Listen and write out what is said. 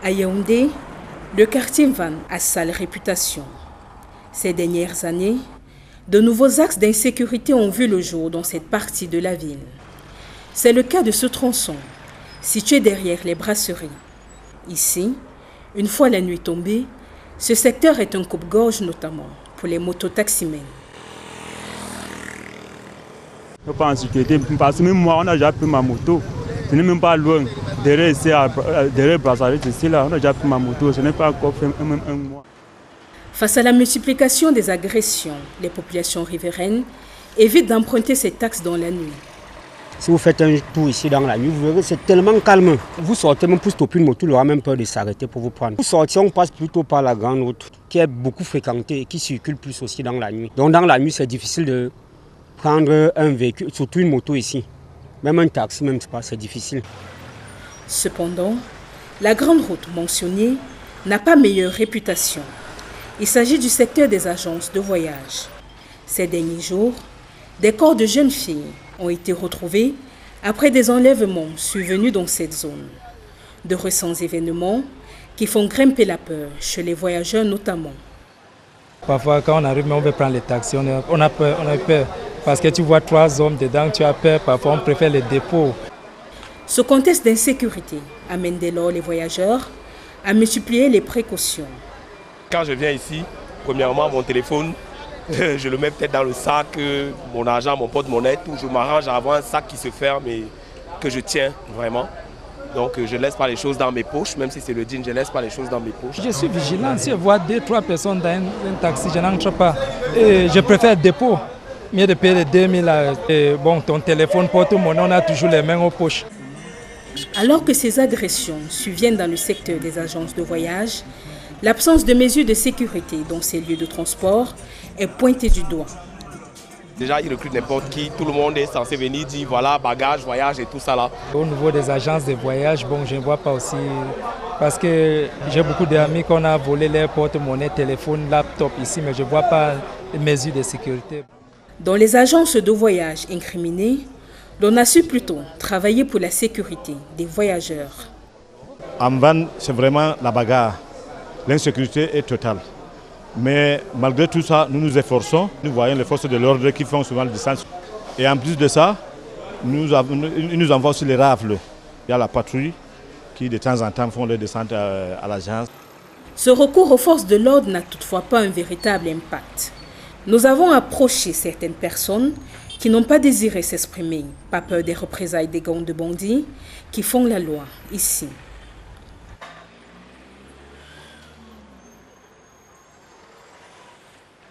À Yaoundé, le quartier Van a sale réputation. Ces dernières années, de nouveaux axes d'insécurité ont vu le jour dans cette partie de la ville. C'est le cas de ce tronçon, situé derrière les brasseries. Ici, une fois la nuit tombée, ce secteur est un coupe-gorge notamment pour les mototaximens. Je ne suis pas en sécurité parce que même moi, on a déjà pris ma moto. Ce n'est même pas loin. Derrière Brasserie, ici, là, on a déjà pris ma moto. Ce n'est pas encore fait même un mois. Face à la multiplication des agressions, les populations riveraines évitent d'emprunter cet axe dans la nuit. Si vous faites un tour ici dans la nuit, vous verrez, c'est tellement calme. Vous sortez même pour stopper une moto, il aura même peur de s'arrêter pour vous prendre. Vous sortez, on passe plutôt par la grande route, qui est beaucoup fréquentée et qui circule plus aussi dans la nuit. Donc dans la nuit, c'est difficile de prendre un véhicule, surtout une moto ici. Même un taxi, même c'est difficile. Cependant, la grande route mentionnée n'a pas meilleure réputation. Il s'agit du secteur des agences de voyage. Ces derniers jours, des corps de jeunes filles ont été retrouvés après des enlèvements survenus dans cette zone. De récents événements qui font grimper la peur chez les voyageurs notamment. Parfois, quand on arrive, on veut prendre les taxis, on a peur. Parce que tu vois 3 hommes dedans, tu as peur, parfois on préfère les dépôts. Ce contexte d'insécurité amène dès lors les voyageurs à multiplier les précautions. Quand je viens ici, premièrement, mon téléphone, je le mets peut-être dans le sac, mon argent, mon porte-monnaie, tout. Je m'arrange à avoir un sac qui se ferme et que je tiens vraiment. Donc je ne laisse pas les choses dans mes poches, même si c'est le jean, je ne laisse pas les choses dans mes poches. Je suis vigilant, si je vois 2-3 personnes dans un taxi, je n'entre pas. Et je préfère le dépôt, mieux de payer les 2000. Et bon, ton téléphone, porte-monnaie, on a toujours les mains aux poches. Alors que ces agressions surviennent dans le secteur des agences de voyage, l'absence de mesures de sécurité dans ces lieux de transport est pointée du doigt. Déjà, ils recrutent n'importe qui, tout le monde est censé venir dire voilà, bagage, voyage et tout ça là. Au niveau des agences de voyage, bon, je ne vois pas aussi, parce que j'ai beaucoup d'amis qu'on a volé leurs porte-monnaie, téléphone, laptop ici, mais je ne vois pas les mesures de sécurité. Dans les agences de voyage incriminées, l'on a su plutôt travailler pour la sécurité des voyageurs. En Van, c'est vraiment la bagarre. L'insécurité est totale. Mais malgré tout ça, nous nous efforçons. Nous voyons les forces de l'ordre qui font souvent le distance. Et en plus de ça, ils nous envoient aussi les rafles. Il y a la patrouille qui de temps en temps font les descentes à l'agence. Ce recours aux forces de l'ordre n'a toutefois pas un véritable impact. Nous avons approché certaines personnes qui n'ont pas désiré s'exprimer, pas peur des représailles des gangs de bandits qui font la loi ici.